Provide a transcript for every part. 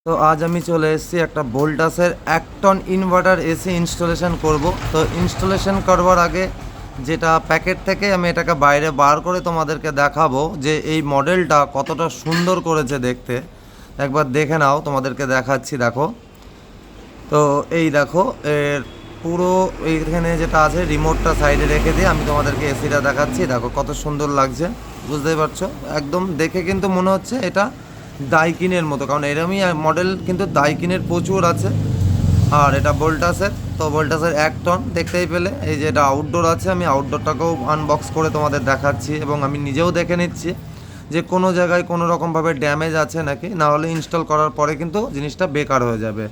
তো আজ আমি চলে এসেছি একটা ভোল্টাসের 1 টন ইনভার্টার এসি ইনস্টলেশন করব। তো ইনস্টলেশন করবার আগে যেটা প্যাকেট থেকে আমি এটাকে বাইরে বার করে তোমাদেরকে দেখাবো যে এই মডেলটা কতটা সুন্দর করেছে দেখতে। একবার দেখে নাও, তোমাদেরকে দেখাচ্ছি, দেখো। তো এই দেখো, এর পুরো এইখানে যেটা আছে রিমোটটা সাইডে রেখে দিয়ে আমি তোমাদেরকে এসিটা দেখাচ্ছি। দেখো কত সুন্দর লাগছে, বুঝতেই পারছো। একদম দেখে কিন্তু মনে হচ্ছে এটা ডাইকিনের মতো, কারণ এরমই মডেল কিন্তু ডাইকিনের প্রচুর আছে। আর এটা ভোল্টাসের, তো ভোল্টাসের 1 টন দেখতেই পেলে। এই যে এটা আউটডোর আছে, আমি আউটডোরটাকেও আনবক্স করে তোমাদের দেখাচ্ছি এবং আমি নিজেও দেখে নিচ্ছি যে কোনো জায়গায় কোনো রকমভাবে ড্যামেজ আছে নাকি, না হলে ইনস্টল করার পরে কিন্তু জিনিসটা বেকার হয়ে যাবে।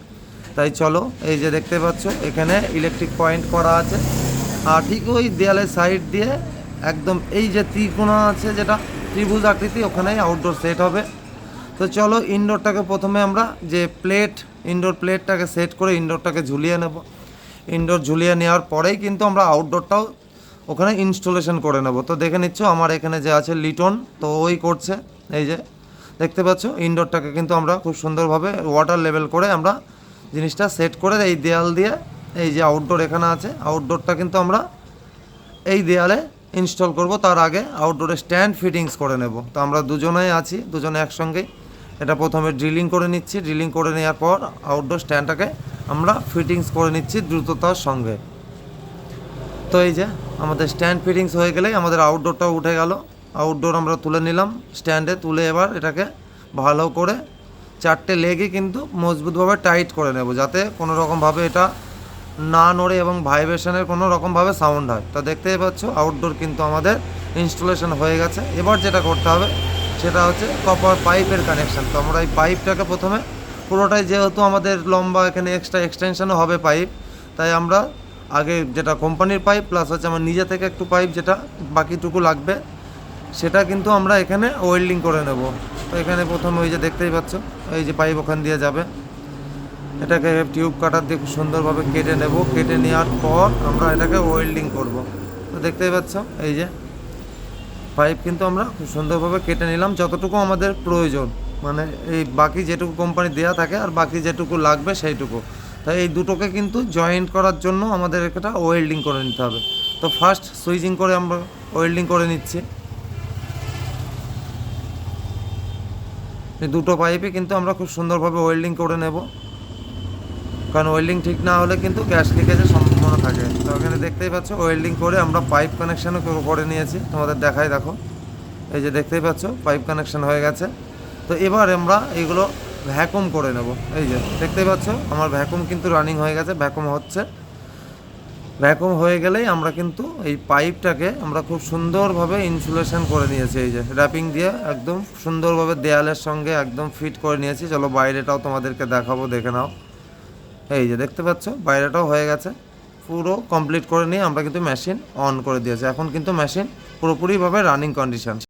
তাই চলো, এই যে দেখতে পাচ্ছ এখানে ইলেকট্রিক পয়েন্ট করা আছে, আর ঠিক ওই দেয়ালের সাইড দিয়ে একদম এই যে ত্রিকোণা আছে, যেটা ত্রিভুজ আকৃতি, ওখানেই আউটডোর সেট হবে। তো চলো, ইনডোরটাকে প্রথমে আমরা যে ইনডোর প্লেটটাকে সেট করে ইনডোরটাকে ঝুলিয়ে নেব। ইনডোর ঝুলিয়ে নেওয়ার পরেই কিন্তু আমরা আউটডোরটাও ওখানে ইনস্টলেশন করে নেব। তো দেখে নিচ্ছ আমার এখানে যে আছে লিটন, তো ওই করছে। এই যে দেখতে পাচ্ছ ইনডোরটাকে কিন্তু আমরা খুব সুন্দরভাবে ওয়াটার লেভেল করে আমরা জিনিসটা সেট করে এই দেয়াল দিয়ে, এই যে আউটডোর এখানে আছে, আউটডোরটা কিন্তু আমরা এই দেয়ালে ইনস্টল করব। তার আগে আউটডোরে স্ট্যান্ড ফিটিংস করে নেব। তো আমরা দুজনেই আছি, দুজনে একসঙ্গেই এটা প্রথমে ড্রিলিং করে নিচ্ছি। ড্রিলিং করে নেওয়ার পর আউটডোর স্ট্যান্ডটাকে আমরা ফিটিংস করে নিচ্ছি দ্রুততার সঙ্গে। তো এই যে আমাদের স্ট্যান্ড ফিটিংস হয়ে গেলেই আমাদের আউটডোরটাও উঠে গেল। আউটডোর আমরা তুলে নিলাম স্ট্যান্ডে, তুলে এবার এটাকে ভালো করে 4টে লেগই কিন্তু মজবুতভাবে টাইট করে নেব, যাতে কোনো রকমভাবে এটা না নড়ে এবং ভাইব্রেশনের কোনো রকমভাবে সাউন্ড হয়। তো দেখতেই পাচ্ছ আউটডোর কিন্তু আমাদের ইনস্টলেশন হয়ে গেছে। এবার যেটা করতে হবে সেটা হচ্ছে কপার পাইপের কানেকশান। তো আমরা এই পাইপটাকে প্রথমে পুরোটাই, যেহেতু আমাদের লম্বা এখানে এক্সট্রা এক্সটেনশনও হবে পাইপ, তাই আমরা আগে যেটা কোম্পানির পাইপ প্লাস হচ্ছে আমার নিজে থেকে একটু পাইপ যেটা বাকিটুকু লাগবে, সেটা কিন্তু আমরা এখানে ওয়েল্ডিং করে নেব। তো এখানে প্রথমে ওই যে দেখতেই পাচ্ছ এই যে পাইপ ওখান দিয়ে যাবে, এটাকে টিউব কাটার দিয়ে খুব সুন্দরভাবে কেটে নেব। কেটে নেওয়ার পর আমরা এটাকে ওয়েল্ডিং করব। তো দেখতেই পাচ্ছ এই যে পাইপ কিন্তু আমরা খুব সুন্দরভাবে কেটে নিলাম, যতটুকু আমাদের প্রয়োজন, মানে এই বাকি যেটুকু কোম্পানি দেওয়া থাকে আর বাকি যেটুকু লাগবে সেইটুকু। তাই এই দুটোকে কিন্তু জয়েন্ট করার জন্য আমাদের একটা ওয়েল্ডিং করে নিতে হবে। তো ফার্স্ট সুইচিং করে আমরা ওয়েল্ডিং করে নিচ্ছি। এই দুটো পাইপে কিন্তু আমরা খুব সুন্দরভাবে ওয়েল্ডিং করে নেব, কারণ ওয়েল্ডিং ঠিক না হলে কিন্তু গ্যাস লিকেজের সম্ভাবনা থাকে। তো এখানে দেখতেই পাচ্ছ ওয়েল্ডিং করে আমরা পাইপ কানেকশানও করে নিয়েছি, তোমাদের দেখাই, দেখো এই যে দেখতেই পাচ্ছ পাইপ কানেকশান হয়ে গেছে। তো এবার আমরা এইগুলো ভ্যাকুম করে নেব। এই যে দেখতেই পাচ্ছ আমার ভ্যাকুম কিন্তু রানিং হয়ে গেছে, ভ্যাকুম হচ্ছে। ভ্যাকুম হয়ে গেলেই আমরা কিন্তু এই পাইপটাকে আমরা খুব সুন্দরভাবে ইনসুলেশন করে নিয়েছি, এই যে র্যাপিং দিয়ে একদম সুন্দরভাবে দেয়ালের সঙ্গে একদম ফিট করে নিয়েছি। চলো বাইরেটাও তোমাদেরকে দেখাবো, দেখে নাও। এই যে দেখতে পাচ্ছ বাইরেটাও হয়ে গেছে, পুরো কমপ্লিট করে নিয়ে আমরা কিন্তু মেশিন অন করে দিয়েছি। এখন কিন্তু মেশিন পুরোপুরিভাবে রানিং কন্ডিশন।